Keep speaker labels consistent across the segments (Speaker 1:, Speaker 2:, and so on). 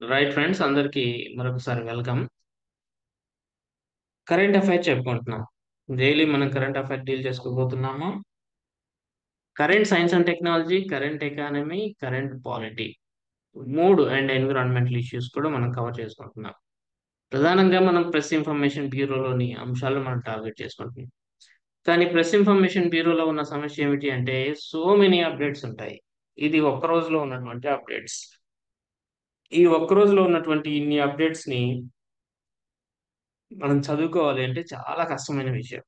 Speaker 1: Right friends అందరికీ మరొకసారి welcome. Current affair చెప్పుకుంటున్నాం. డైలీ మనం కరెంట్ అఫైర్ డీల్ చేసుకోబోతున్నాము. Current science and technology, current economy, current polity, మూడు అండ్ ఎన్విరాన్మెంటల్ ఇష్యూస్ కూడా మనం కవర్ చేసుకుంటున్నాం. ప్రధానంగా మనం ప్రెస్ ఇన్ఫర్మేషన్ బ్యూరోలోని అంశాలు మనం టార్గెట్ చేసుకుంటున్నాం. కానీ ప్రెస్ ఇన్ఫర్మేషన్ బ్యూరోలో ఉన్న సమస్య ఏమిటి అంటే సో మెనీ అప్డేట్స్ ఉంటాయి. ఇది ఒక్క రోజులో ఉన్నటువంటి అప్డేట్స్. ఈ ఒక్క రోజులో ఉన్నటువంటి ఇన్ని అప్డేట్స్ ని మనం చదువుకోవాలి అంటే చాలా కష్టమైన విషయం.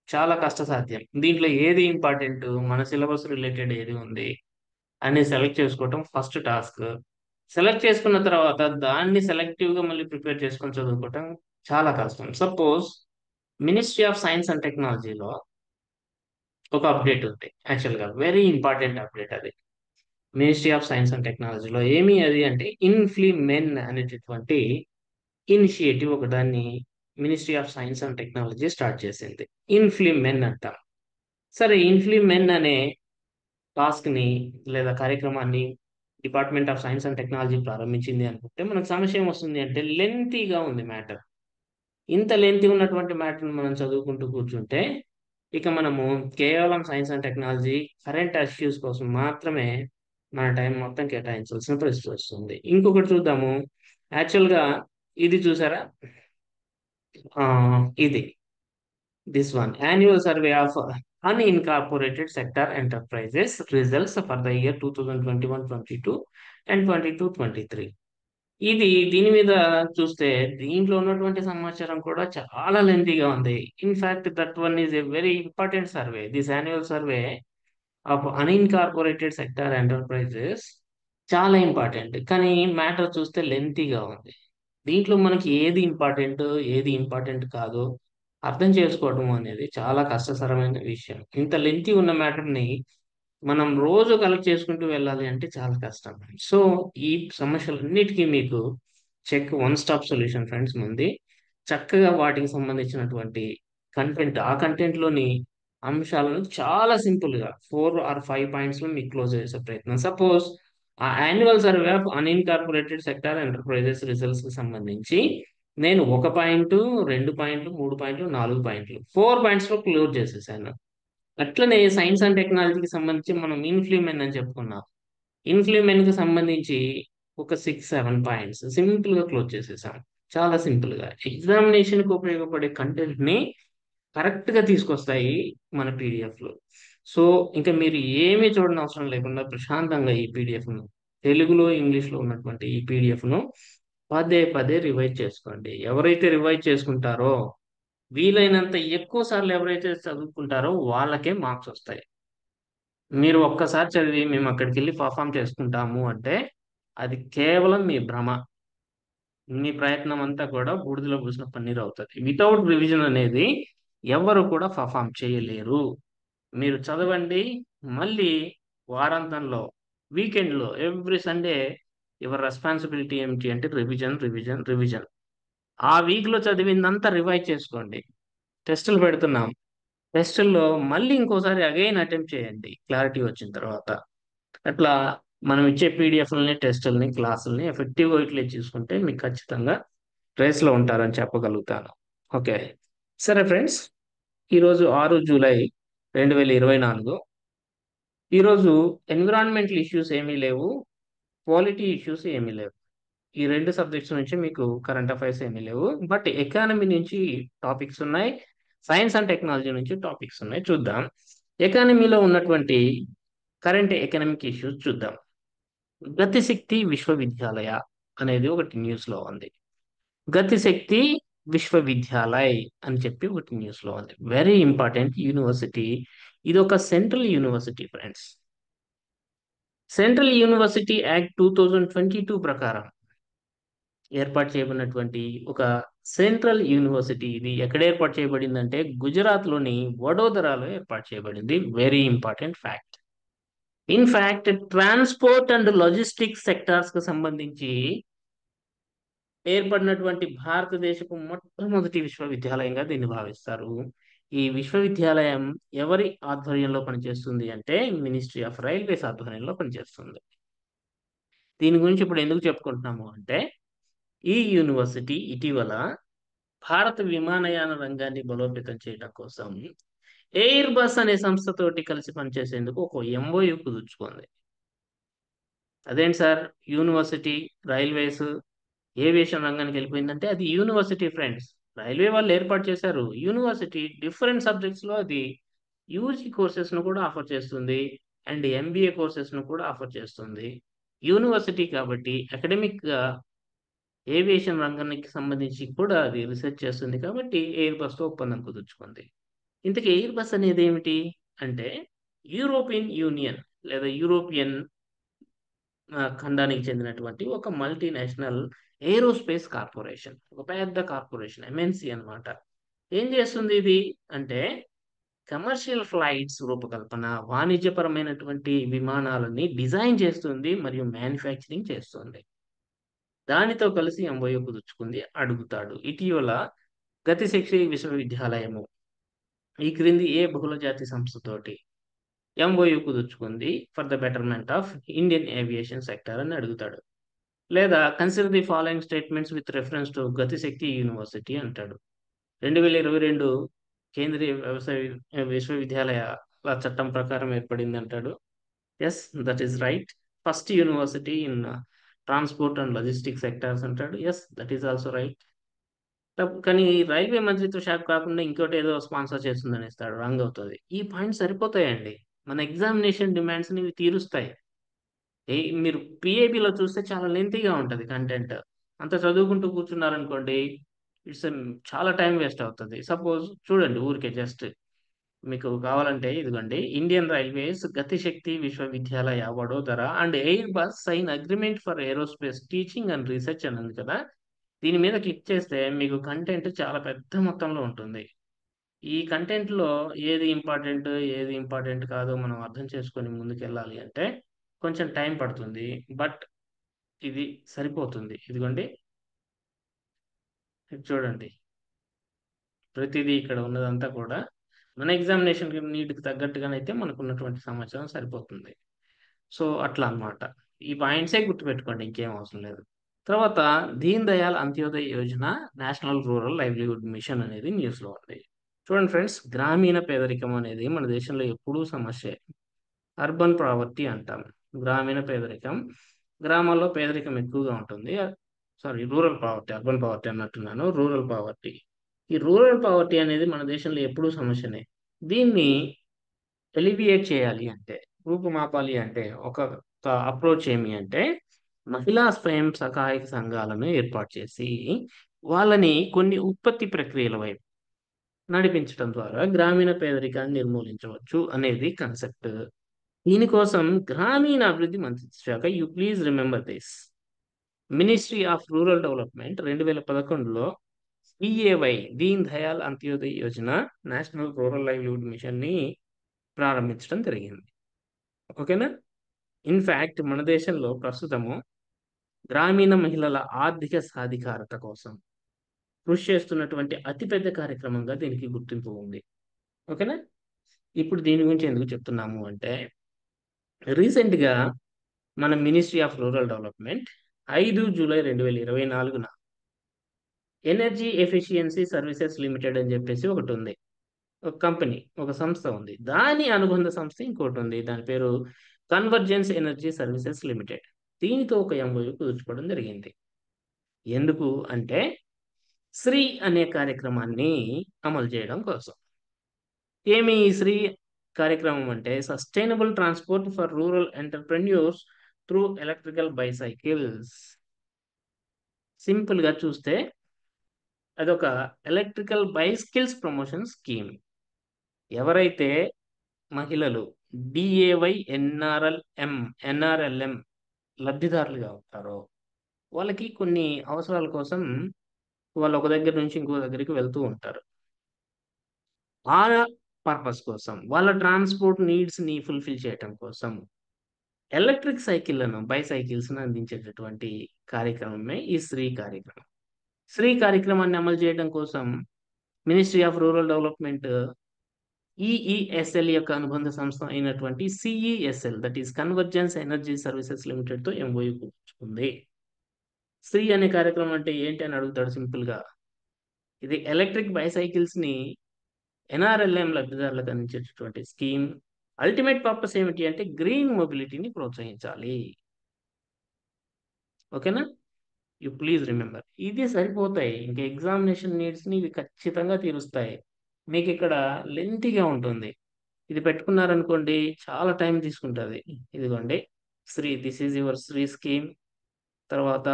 Speaker 1: చాలా కష్టసాధ్యం. దీంట్లో ఏది ఇంపార్టెంట్, మన సిలబస్ రిలేటెడ్ ఏది ఉంది అని సెలెక్ట్ చేసుకోవటం ఫస్ట్ టాస్క్. సెలెక్ట్ చేసుకున్న తర్వాత దాన్ని సెలెక్టివ్ గా మళ్ళీ ప్రిపేర్ చేసుకొని చదువుకోవటం చాలా కష్టం. Suppose ministry of science and టెక్నాలజీలో ఒక అప్డేట్ ఉంది. యాక్చువల్ గా వెరీ ఇంపార్టెంట్ అప్డేట్ అది. మినిస్ట్రీ ఆఫ్ సైన్స్ అండ్ టెక్నాలజీలో ఏమి అది అంటే ఇన్ఫ్లిమెన్ అనేటటువంటి ఇనిషియేటివ్ ఒకదాన్ని ministry of science and technology start చేసింది. ఇన్ఫ్లిమెన్ అంటాం. సరే, ఇన్ఫ్లిమెన్ అనే టాస్క్ ని లేదా కార్యక్రమాన్ని department of science and technology ప్రారంభించింది అనుకుంటే మనకు సమస్య ఏమొస్తుంది అంటే లెంతీగా ఉంది మ్యాటర్. ఇంత లెంతీ ఉన్నటువంటి మ్యాటర్ని మనం చదువుకుంటూ కూర్చుంటే ఇక మనము కేవలం science and technology current issues కోసం మాత్రమే మన టైం మొత్తం కేటాయించాల్సిన పరిస్థితి వస్తుంది. ఇంకొకటి చూద్దాము. యాక్చువల్ గా ఇది చూసారా? ఆ, ఇది This one, annual survey of unincorporated sector enterprises results for the year 2021-22 and 22-23. దీని మీద చూస్తే దీంట్లో ఉన్నటువంటి సమాచారం కూడా చాలా లెంతీగా ఉంది. In fact that one is a very important survey. This annual survey of unincorporated sector enterprises చాలా ఇంపార్టెంట్. కానీ మ్యాటర్ చూస్తే లెంతీగా ఉంది. దీంట్లో మనకి ఏది ఇంపార్టెంట్, ఏది ఇంపార్టెంట్ కాదు అర్థం చేసుకోవడం అనేది చాలా కష్టతరమైన విషయం. ఇంత లెంతీ ఉన్న మ్యాటర్ ని మనం రోజు కలెక్ట్ చేసుకుంటూ వెళ్ళాలి అంటే చాలా కష్టం. సో ఈ సమస్యలన్నిటికీ మీకు check one stop solution friends ఉంది. చక్కగా వాటికి సంబంధించినటువంటి కంటెంట్, ఆ కంటెంట్ లోని అంశాలను చాలా సింపుల్ గా 4 or 5 పాయింట్స్ లో మీకు క్లోజ్ చేసే ప్రయత్నం. సపోజ్ ఆ annual survey of unincorporated sector enterprises results కి సంబంధించి నేను ఒక పాయింట్, 2 పాయింట్లు, 3 పాయింట్లు, 4 పాయింట్లు, 4 పాయింట్స్ లో క్లోజ్ చేసేసాను. అట్లనే సైన్స్ అండ్ టెక్నాలజీకి సంబంధించి మనం ఇన్ఫ్లిమెన్ అని చెప్పుకున్నాం. ఇన్ఫ్లిమెన్ కి సంబంధించి ఒక 6, 7 పాయింట్స్ సింపుల్ గా క్లోజ్ చేసేసాం. చాలా సింపుల్ గా ఎగ్జామినేషన్ కి ఉపయోగపడే కంటెంట్ ని కరెక్ట్ గా తీసుకొస్తాయి మన పీడిఎఫ్ లో. సో ఇంకా మీరు ఏమీ చూడని అవసరం లేకుండా ప్రశాంతంగా ఈ పీడిఎఫ్ ను తెలుగులో, ఇంగ్లీష్ లో ఉన్నటువంటి ఈ పీడిఎఫ్ ను పదే పదే రివైజ్ చేసుకోండి. ఎవరైతే రివైజ్ చేసుకుంటారో, వీలైనంత ఎక్కువ సార్లు ఎవరైతే చదువుకుంటారో వాళ్ళకే మార్క్స్ వస్తాయి. మీరు ఒక్కసారి చదివి మేము అక్కడికి వెళ్ళి పర్ఫామ్ చేసుకుంటాము అంటే అది కేవలం మీ భ్రమ. మీ ప్రయత్నం అంతా కూడా బూడిదలో పూసిన పన్నీరు అవుతుంది. వితౌట్ రివిజన్ అనేది ఎవరు కూడా పర్ఫామ్ చేయలేరు. మీరు చదవండి, మళ్ళీ వారాంతంలో, వీకెండ్లో, ఎవ్రీ సండే యువర్ రెస్పాన్సిబిలిటీ ఏమిటి అంటే రివిజన్, రివిజన్, రివిజన్. ఆ వీక్ లో చదివిందంతా రివైజ్ చేసుకోండి. టెస్టులు పెడుతున్నాం, టెస్టుల్లో మళ్ళీ ఇంకోసారి అగైన్ అటెంప్ట్ చేయండి క్లారిటీ వచ్చిన తర్వాత. అట్లా మనం ఇచ్చే పీడిఎఫ్లని, టెస్టుల్ని, క్లాసుల్ని ఎఫెక్టివ్గా యూటిలైజ్ చేసుకుంటే మీకు ఖచ్చితంగా రేస్లో ఉంటారని చెప్పగలుగుతాను. ఓకే, సరే ఫ్రెండ్స్, ఈరోజు 6 జూలై 2024. ఈరోజు ఎన్విరాన్మెంటల్ ఇష్యూస్ ఏమీ లేవు, క్వాలిటీ ఇష్యూస్ ఏమీ లేవు. ఈ రెండు సబ్జెక్ట్స్ నుంచి మీకు కరెంట్ అఫైర్స్ ఏమీ లేవు. బట్ ఎకానమీ నుంచి టాపిక్స్ ఉన్నాయి, సైన్స్ అండ్ టెక్నాలజీ నుంచి టాపిక్స్ ఉన్నాయి. చూద్దాం. ఎకానమీలో ఉన్నటువంటి కరెంట్ ఎకనామిక్ ఇష్యూస్ చూద్దాం. గతిశక్తి విశ్వవిద్యాలయ అనేది ఒకటి న్యూస్ లో ఉంది. గతిశక్తి విశ్వవిద్యాలయ్ అని చెప్పి ఒకటి న్యూస్ లో ఉంది. Very important university. ఇది ఒక central university friends. Central university act 2022 ప్రకారం ఏర్పాటు చేయబడినటువంటి ఒక సెంట్రల్ యూనివర్సిటీ. ఇది ఎక్కడ ఏర్పాటు చేయబడిందంటే గుజరాత్ లోని వడోదరాలో ఏర్పాటు చేయబడింది. Very important fact. In fact transport and logistics sectors కు సంబంధించి ఏర్పడినటువంటి భారతదేశపు మొట్టమొదటి విశ్వవిద్యాలయంగా దీన్ని భావిస్తారు. ఈ విశ్వవిద్యాలయం ఎవరి ఆధ్వర్యంలో పనిచేస్తుంది అంటే మినిస్ట్రీ ఆఫ్ రైల్వేస్ ఆధ్వర్యంలో పనిచేస్తుంది. దీని గురించి ఇప్పుడు ఎందుకు చెప్పుకుంటున్నాము అంటే, ఈ యూనివర్సిటీ ఇటీవల భారత విమానయాన రంగాన్ని బలోపేతం చేయడం కోసం ఎయిర్ బస్ అనే సంస్థతోటి కలిసి పనిచేసేందుకు ఒక ఎంఓయు కుదుర్చుకుంది. అదేంటి సార్, యూనివర్సిటీ, రైల్వేస్, ఏవియేషన్ రంగానికి వెళ్ళిపోయిందంటే అది యూనివర్సిటీ ఫ్రెండ్స్. రైల్వే వాళ్ళు ఏర్పాటు చేశారు. యూనివర్సిటీ డిఫరెంట్ సబ్జెక్ట్స్ లో అది యూజీ కోర్సెస్ ను కూడా ఆఫర్ చేస్తుంది అండ్ ఎంబీఏ కోర్సెస్ ను కూడా ఆఫర్ చేస్తుంది. యూనివర్సిటీ కాబట్టి అకాడమిక్ గా ఏవియేషన్ రంగానికి సంబంధించి కూడా అది రీసెర్చ్ చేస్తుంది కాబట్టి ఎయిర్ బస్ తో ఒప్పందం కుదుర్చుకుంది. ఇంతకీ ఎయిర్ బస్ అనేది ఏమిటి అంటే, యూరోపియన్ యూనియన్ లేదా యూరోపియన్ ఖండానికి చెందినటువంటి ఒక మల్టీనేషనల్ ఏరోస్పేస్ కార్పొరేషన్. ఒక పెద్ద కార్పొరేషన్, ఎంఎన్సి అన్నమాట. ఏం చేస్తుంది ఇది అంటే, కమర్షియల్ ఫ్లైట్స్ రూపకల్పన, వాణిజ్యపరమైనటువంటి విమానాలని డిజైన్ చేస్తుంది మరియు మ్యానుఫ్యాక్చరింగ్ చేస్తుంది. దానితో కలిసి ఎంఓయూ కుదుర్చుకుంది అడుగుతాడు. ఇటీవల గతిశక్తి విశ్వవిద్యాలయము ఈ క్రింది ఏ బహుళజాతి సంస్థతోటి ఎంఓయూ కుదుర్చుకుంది for the betterment of Indian aviation sector అని అడుగుతాడు. లేదా consider the following statements with reference to Gatishakti university అంటాడు. 2022 కేంద్రీయ వ్యవసాయ విశ్వవిద్యాలయాల చట్టం ప్రకారం ఏర్పడింది అంటాడు. Yes, that is right. First university in transport and logistic sectors అంటాడు. Yes, that is also right. కానీ రైల్వే మంత్రిత్వ శాఖ కాకుండా ఇంకోటి ఏదో స్పాన్సర్ చేస్తుందని ఇస్తాడు, రాంగ్ అవుతుంది. ఈ పాయింట్ సరిపోతాయండి, మన ఎగ్జామినేషన్ డిమాండ్స్ ని ఇవి తీరుస్తాయి. మీరు పిఏబిలో చూస్తే చాలా లెంతీగా ఉంటుంది కంటెంట్. అంత చదువుకుంటూ కూర్చున్నారనుకోండి, ఇట్స్ చాలా టైం వేస్ట్ అవుతుంది. సపోజ్ చూడండి, ఊరికే జస్ట్ మీకు కావాలంటే ఇదిగోండి, Indian railways Gatishakti Vishwavidyalaya Vadodara and Airbus sign agreement for aerospace teaching and research అని ఉంది కదా. దీని మీద క్లిక్ చేస్తే మీకు కంటెంట్ చాలా పెద్ద మొత్తంలో ఉంటుంది. ఈ కంటెంట్ లో ఏది ఇంపార్టెంట్, ఏది ఇంపార్టెంట్ కాదో మనం అర్థం చేసుకొని ముందుకెళ్ళాలి అంటే కొంచెం టైం పడుతుంది. బట్ ఇది సరిపోతుంది. ఇదిగోండి, ఇది చూడండి, ప్రతిదీ ఇక్కడ ఉన్నదంతా కూడా మన ఎగ్జామినేషన్ నీటికి తగ్గట్టుగానైతే మనకు ఉన్నటువంటి సమాచారం సరిపోతుంది. సో అట్లా అన్నమాట. ఈ పాయింట్సే గుర్తుపెట్టుకోండి, ఇంకేం అవసరం లేదు. తర్వాత Deen Dayal Antyodaya Yojana national rural livelihood mission అనేది న్యూస్ లో ఉంది. చూడండి ఫ్రెండ్స్, గ్రామీణ పేదరికం అనేది మన దేశంలో ఎప్పుడూ సమస్య. అర్బన్ ప్రావర్టీ అంటాం. గ్రామీణ పేదరికం, గ్రామాల్లో పేదరికం ఎక్కువగా ఉంటుంది. Sorry, rural poverty, urban poverty అన్నట్టున్నాను, రూరల్ పావర్టీ. ఈ రూరల్ పావర్టీ అనేది మన దేశంలో ఎప్పుడూ సమస్యనే. దీన్ని ఎలివియేట్ చేయాలి అంటే, రూపుమాపాలి అంటే ఒక అప్రోచ్ ఏమి అంటే, మహిళా స్వయం సహాయక సంఘాలను ఏర్పాటు చేసి వాళ్ళని కొన్ని ఉత్పత్తి ప్రక్రియల వైపు నడిపించడం ద్వారా గ్రామీణ పేదరికాన్ని నిర్మూలించవచ్చు అనేది కాన్సెప్ట్. దీనికోసం గ్రామీణ అభివృద్ధి మంత్రిత్వ శాఖ, you please remember this, ministry of rural development 2011లో PAY, Deen Dayal Antyodaya Yojana national rural livelihood mission ని ప్రారంభించడం జరిగింది. ఓకేనా. ఇన్ఫ్యాక్ట్ మన దేశంలో ప్రస్తుతము గ్రామీణ మహిళల ఆర్థిక సాధికారత కోసం కృషి చేస్తున్నటువంటి అతిపెద్ద కార్యక్రమంగా దీనికి గుర్తింపు ఉంది. ఓకేనా. ఇప్పుడు దీని గురించి ఎందుకు చెప్తున్నాము అంటే, రీసెంట్ గా మన ministry of rural development 5 July 2024న ఎనర్జీ ఎఫిషియన్సీ సర్వీసెస్ లిమిటెడ్ అని చెప్పేసి ఒకటి ఉంది, ఒక కంపెనీ, ఒక సంస్థ ఉంది. దాని అనుబంధ సంస్థ ఇంకోటి ఉంది, దాని పేరు కన్వర్జెన్స్ ఎనర్జీ సర్వీసెస్ లిమిటెడ్. దీనితో ఒక ఎంఓయూ కుదుర్చుకోవడం జరిగింది. ఎందుకు అంటే, శ్రీ అనే కార్యక్రమాన్ని అమలు చేయడం కోసం. ఏమి ఈ శ్రీ కార్యక్రమం అంటే, sustainable transport for rural entrepreneurs through electrical bicycles. Simple గా చూస్తే అదొక ఎలక్ట్రికల్ బైసికిల్స్ ప్రమోషన్ స్కీమ్. ఎవరైతే మహిళలు డిఏవై ఎన్ఆర్ఎల్ఎం లబ్ధిదారులుగా ఉంటారో వాళ్ళకి కొన్ని అవసరాల కోసం వాళ్ళు ఒక దగ్గర నుంచి ఇంకో దగ్గరికి వెళ్తూ ఉంటారు. ఆ పర్పస్ కోసం, వాళ్ళ ట్రాన్స్పోర్ట్ నీడ్స్ ని ఫుల్ఫిల్ చేయటం కోసం ఎలక్ట్రిక్ సైకిళ్లను, బైసైకిల్స్ ను అందించేటటువంటి కార్యక్రమమే ఈ శ్రీ కార్యక్రమం. శ్రీ కార్యక్రమాన్ని అమలు చేయడం కోసం ministry of rural development EESL యొక్క అనుబంధ సంస్థ అయినటువంటి CESL, that is convergence energy services limited తో ఎంఓయూ ఉంది. శ్రీ అనే కార్యక్రమం అంటే ఏంటి అని అడుగుతాడు సింపుల్ గా. ఇది ఎలక్ట్రిక్ బైసైకిల్స్ ని ఎన్ఆర్ఎల్ఎం లబ్ధిదారులకు అందించేటటువంటి స్కీమ్. అల్టిమేట్ పర్పస్ ఏమిటి అంటే గ్రీన్ మొబిలిటీని ప్రోత్సహించాలి. ఓకేనా? You please remember. ఇది సరిపోతాయి, ఇంకా ఎగ్జామినేషన్ నీడ్స్ ని ఇవి ఖచ్చితంగా తీరుస్తాయి. మీకు ఇక్కడ లెంతీగా ఉంటుంది. ఇది పెట్టుకున్నారనుకోండి చాలా టైం తీసుకుంటుంది. ఇదిగోండి Shri, this is your Shri scheme. తర్వాత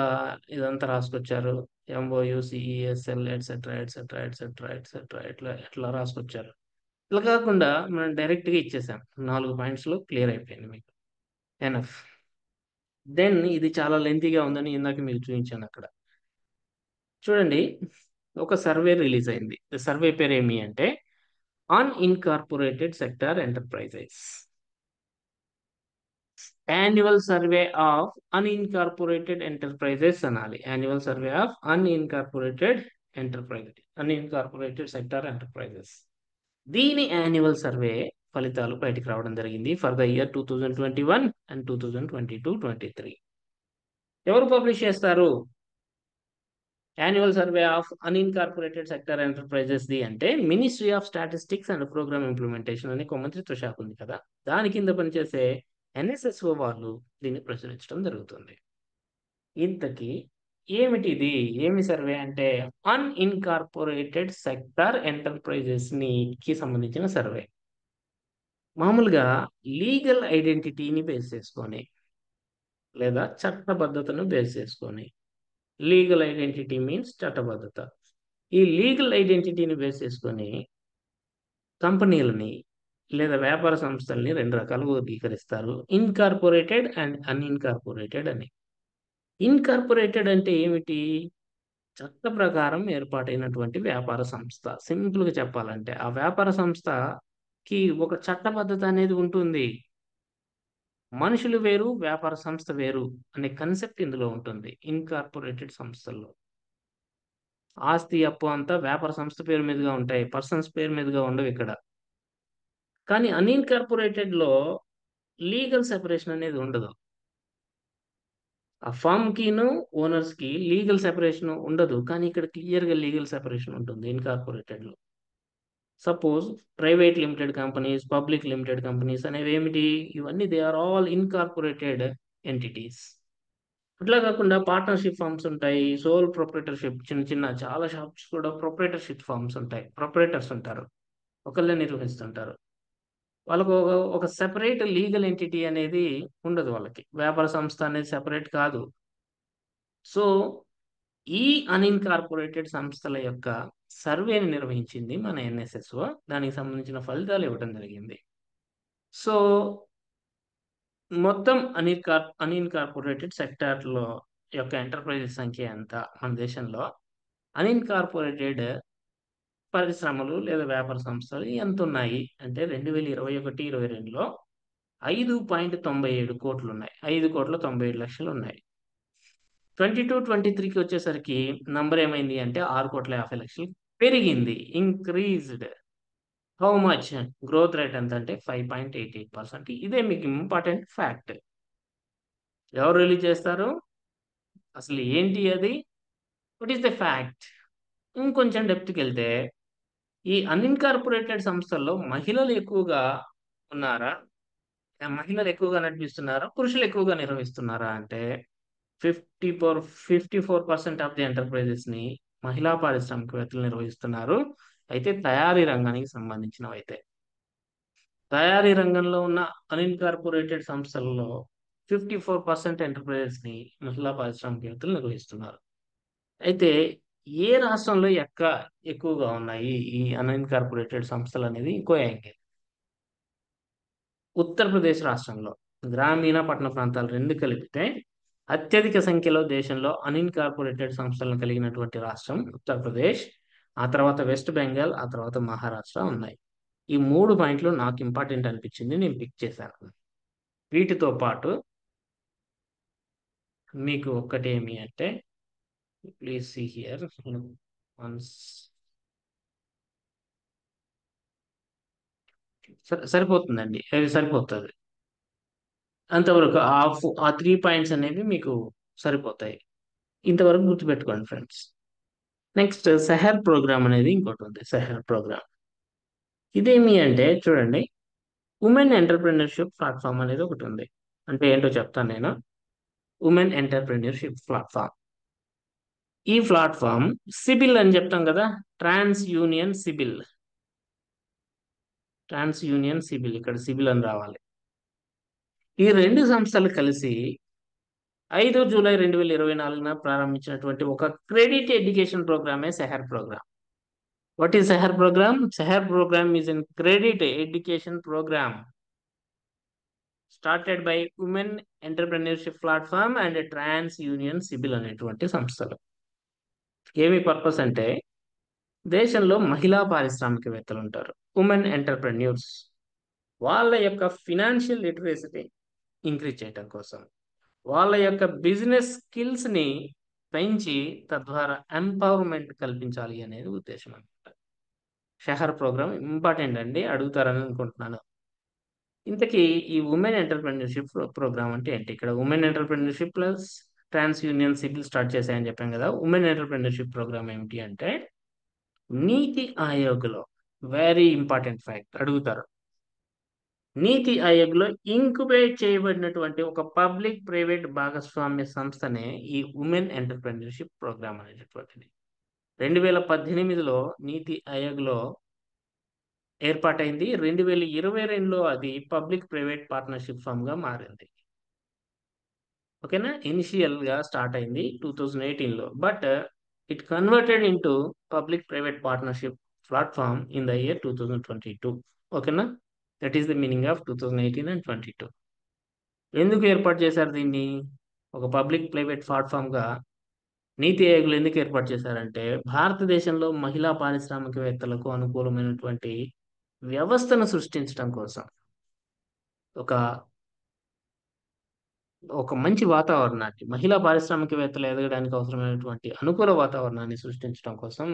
Speaker 1: ఇదంతా రాసుకొచ్చారు. MOU CESL etcetera etcetera etcetera etcetera ఇట్లా ఇట్లా రాసుకొచ్చారు. ఇలా కాకుండా మనం డైరెక్ట్ గా ఇచ్చేసాం. 4 పాయింట్స్ లో క్లియర్ అయిపోయింది మీకు. ఎనఫ్. దెన్ ఇది చాలా లెంతీగా ఉందని ఇందాక మీకు చూపించాను అక్కడ. చూడండి, ఒక సర్వే రిలీజ్ అయింది. సర్వే పేరు ఏమి అంటే unincorporated sector enterprises. Annual survey of unincorporated enterprises అనాలి. Annual survey of unincorporated sector enterprises. దీని యాన్యువల్ సర్వే ఫలితాలు బయటికి రావడం జరిగింది ఫర్ ద ఇయర్ 2021 అండ్ 2022-23. ఎవరు పబ్లిష్ చేస్తారు annual survey of unincorporated sector enterprises ది అంటే ministry of statistics and programme implementation అనే ఒక మంత్రిత్వ శాఖ ఉంది కదా, దాని కింద పనిచేసే ఎన్ఎస్ఎస్ఓ వాళ్ళు దీన్ని ప్రచురించడం జరుగుతుంది. ఇంతకీ ఏమిటిది, ఏమి సర్వే అంటే అన్ఇన్కార్పొరేటెడ్ సెక్టార్ ఎంటర్ప్రైజెస్ కి సంబంధించిన సర్వే. మామూలుగా లీగల్ ఐడెంటిటీని బేస్ చేసుకొని లేదా చట్టబద్ధతను బేస్ చేసుకొని, లీగల్ ఐడెంటిటీ మీన్స్ చట్టబద్ధత. ఈ లీగల్ ఐడెంటిటీని బేస్ చేసుకొని కంపెనీలని లేదా వ్యాపార సంస్థల్ని 2 రకాలుగా వర్గీకరిస్తారు, ఇన్కార్పొరేటెడ్ అండ్ అన్ఇన్కార్పొరేటెడ్ అని. ఇన్కార్పొరేటెడ్ అంటే ఏమిటి? చట్ట ప్రకారం ఏర్పాటైనటువంటి వ్యాపార సంస్థ. సింపుల్ గా చెప్పాలంటే ఆ వ్యాపార సంస్థకి ఒక చట్టబద్ధత అనేది ఉంటుంది. మనుషులు వేరు, వ్యాపార సంస్థ వేరు అనే కన్సెప్ట్ ఇందులో ఉంటుంది. ఇన్కార్పొరేటెడ్ సంస్థల్లో ఆస్తి అప్పు అంతా వ్యాపార సంస్థ పేరు మీదుగా ఉంటాయి, పర్సన్స్ పేరు మీదుగా ఉండవు ఇక్కడ. కానీ అన్ఇన్కార్పొరేటెడ్ లో లీగల్ సెపరేషన్ అనేది ఉండదు. ఆ ఫామ్ కిను ఓనర్స్ కి లీగల్ సెపరేషన్ ఉండదు, కానీ ఇక్కడ క్లియర్ గా లీగల్ సెపరేషన్ ఉంటుంది ఇన్కార్పొరేటెడ్ లో. Suppose private limited companies, public limited companies అనేవి ఏమిటి, ఇవన్నీ they are all incorporated entities. అట్లా కాకుండా పార్ట్నర్షిప్ ఫార్మ్స్ ఉంటాయి, సోల్ ప్రొప్రైటర్షిప్, చిన్న చిన్న చాలా షాప్స్ కూడా ప్రొప్రైటర్షిప్ ఫార్మ్స్ ఉంటాయి. ప్రొప్రైటర్స్ ఉంటారు, ఒకళ్ళే నిర్వహిస్తుంటారు. వాళ్ళకు ఒక సెపరేట్ లీగల్ ఎంటిటీ అనేది ఉండదు. వాళ్ళకి వ్యాపార సంస్థ అనేది సెపరేట్ కాదు. సో ఈ అన్ఇన్కార్పొరేటెడ్ సంస్థల యొక్క సర్వేని నిర్వహించింది మన ఎన్ఎస్ఎస్ఓ. దానికి సంబంధించిన ఫలితాలు ఇవ్వడం జరిగింది. సో మొత్తం అన్ఇన్కార్పొరేటెడ్ సెక్టార్లో యొక్క ఎంటర్ప్రైజెస్ సంఖ్య ఎంత మన దేశంలో? అన్ఇన్కార్పొరేటెడ్ పరిశ్రమలు లేదా వ్యాపార సంస్థలు ఎంత ఉన్నాయి అంటే 2021-22లో 5.97 కోట్లు ఉన్నాయి. 5,97,00,000 ఉన్నాయి. 22-23కి వచ్చేసరికి నంబర్ ఏమైంది అంటే 6,50,00,000 పెరిగింది, increased. How much? Growth rate ఎంత అంటే 5.88%. ఇదే మీకు ఇంపార్టెంట్ ఫ్యాక్ట్. ఎవరు రిలీజ్ చేస్తారు? అసలు ఏంటి అది? What is the fact? ఇంకొంచెం డెప్త్కి వెళ్తే ఈ అన్ఇన్కార్పొరేటెడ్ సంస్థల్లో మహిళలు ఎక్కువగా ఉన్నారా, మహిళలు ఎక్కువగా నడిపిస్తున్నారా, పురుషులు ఎక్కువగా నిర్వహిస్తున్నారా అంటే 54% ఆఫ్ ది ఎంటర్ప్రైజెస్ ని మహిళా పారిశ్రామికవేత్తలు నిర్వహిస్తున్నారు. అయితే తయారీ రంగానికి సంబంధించినవి అయితే తయారీ రంగంలో ఉన్న అన్ఇన్కార్పొరేటెడ్ సంస్థలలో 54% ఎంటర్ప్రైజెస్ ని మహిళా పారిశ్రామికవేత్తలు నిర్వహిస్తున్నారు. అయితే ఏ రాష్ట్రంలో ఎక్కువగా ఉన్నాయి ఈ అన్ఇన్కార్పొరేటెడ్ సంస్థలు అనేది ఇంకో యాంగిల్. ఉత్తరప్రదేశ్ రాష్ట్రంలో గ్రామీణ పట్టణ ప్రాంతాలు రెండు కలిపితే అత్యధిక సంఖ్యలో దేశంలో అన్ఇన్కార్పొరేటెడ్ సంస్థలను కలిగినటువంటి రాష్ట్రం ఉత్తరప్రదేశ్. ఆ తర్వాత వెస్ట్ బెంగాల్, ఆ తర్వాత మహారాష్ట్ర ఉన్నాయి. ఈ 3 పాయింట్లు నాకు ఇంపార్టెంట్ అనిపించింది, నేను పిక్ చేశాను. వీటితో పాటు మీకు ఒక్కటి ఏమి అంటే ప్లీజ్ సీ హియర్ వన్స్. సరిపోతుందండి, అది సరిపోతుంది. అంతవరకు ఆ 3 పాయింట్స్ అనేవి మీకు సరిపోతాయి. ఇంతవరకు గుర్తుపెట్టుకోండి ఫ్రెండ్స్. నెక్స్ట్ సెహర్ ప్రోగ్రామ్ అనేది ఇంకోటి ఉంది. సెహర్ ప్రోగ్రామ్ ఇదేమి అంటే చూడండి, ఉమెన్ ఎంటర్ప్రినర్షిప్ ప్లాట్ఫామ్ అనేది ఒకటి ఉంది. అంటే ఏంటో చెప్తాను నేను. ఉమెన్ ఎంటర్ప్రినర్షిప్ ప్లాట్ఫామ్, ఈ ప్లాట్ఫామ్ సిబిల్ అని చెప్తాం కదా, ట్రాన్స్ యూనియన్ సిబిల్. ట్రాన్స్ యూనియన్ సిబిల్, ఇక్కడ సిబిల్ అని రావాలి. ఈ రెండు సంస్థలు కలిసి 5 జూలై 2024 ప్రారంభించినటువంటి ఒక క్రెడిట్ ఎడ్యుకేషన్ ప్రోగ్రామే Seher programme. What is Seher programme? Seher programme is in credit education programme started by women entrepreneurship platform and TransUnion CIBIL అనేటువంటి సంస్థలు. ఏమి పర్పస్ అంటే, దేశంలో మహిళా పారిశ్రామికవేత్తలు ఉంటారు, ఉమెన్ ఎంటర్ప్రెన్యూర్స్. వాళ్ళ యొక్క ఫినాన్షియల్ లిటరసీని ఇంక్రీజ్ చేయడం కోసం, వాళ్ళ యొక్క బిజినెస్ స్కిల్స్ ని పెంచి తద్వారా ఎంపవర్మెంట్ కల్పించాలి అనేది ఉద్దేశం అనమాట. షహర్ ప్రోగ్రామ్ ఇంపార్టెంట్ అండి, అడుగుతారని అనుకుంటున్నాను. ఇంతకీ ఈ ఉమెన్ ఎంటర్ప్రెన్యూర్షిప్ ప్రోగ్రామ్ అంటే ఏంటి? ఇక్కడ ఉమెన్ ఎంటర్ప్రెన్యూర్షిప్ ప్లస్ ట్రాన్స్ యూనియన్ సిబిల్ స్టార్ట్ చేశాయని చెప్పాం కదా. ఉమెన్ ఎంటర్ప్రెన్యూర్షిప్ ప్రోగ్రామ్ ఏమిటి అంటే, నీతి ఆయోగ్లో వెరీ ఇంపార్టెంట్ ఫ్యాక్ట్ అడుగుతారు. నీతి ఆయోగ్లో ఇంక్యుబేట్ చేయబడినటువంటి ఒక పబ్లిక్ ప్రైవేట్ భాగస్వామ్య సంస్థనే ఈ ఉమెన్ ఎంటర్ప్రెన్యూర్షిప్ ప్రోగ్రామ్ అనేటటువంటిది. 2018లో నీతి ఆయోగ్లో ఏర్పాటైంది. 2022లో అది పబ్లిక్ ప్రైవేట్ పార్ట్నర్షిప్ ఫామ్ గా మారింది. ఓకేనా? ఇనిషియల్ గా స్టార్ట్ అయింది 2018లో, but it converted into public private partnership platform in the year 2022. ఓకేనా? That is the meaning of 2018 and 22. ఎందుకు ఏర్పాటు చేశారు దీన్ని? ఒక పబ్లిక్ ప్రైవేట్ ప్లాట్ఫామ్ గా నీతి ఆయోగ్లు ఎందుకు ఏర్పాటు చేశారంటే, భారతదేశంలో మహిళా పారిశ్రామికవేత్తలకు అనుకూలమైనటువంటి వ్యవస్థను సృష్టించడం కోసం, ఒక ఒక మంచి వాతావరణాన్ని, మహిళా పారిశ్రామికవేత్తలు ఎదగడానికి అవసరమైనటువంటి అనుకూల వాతావరణాన్ని సృష్టించడం కోసం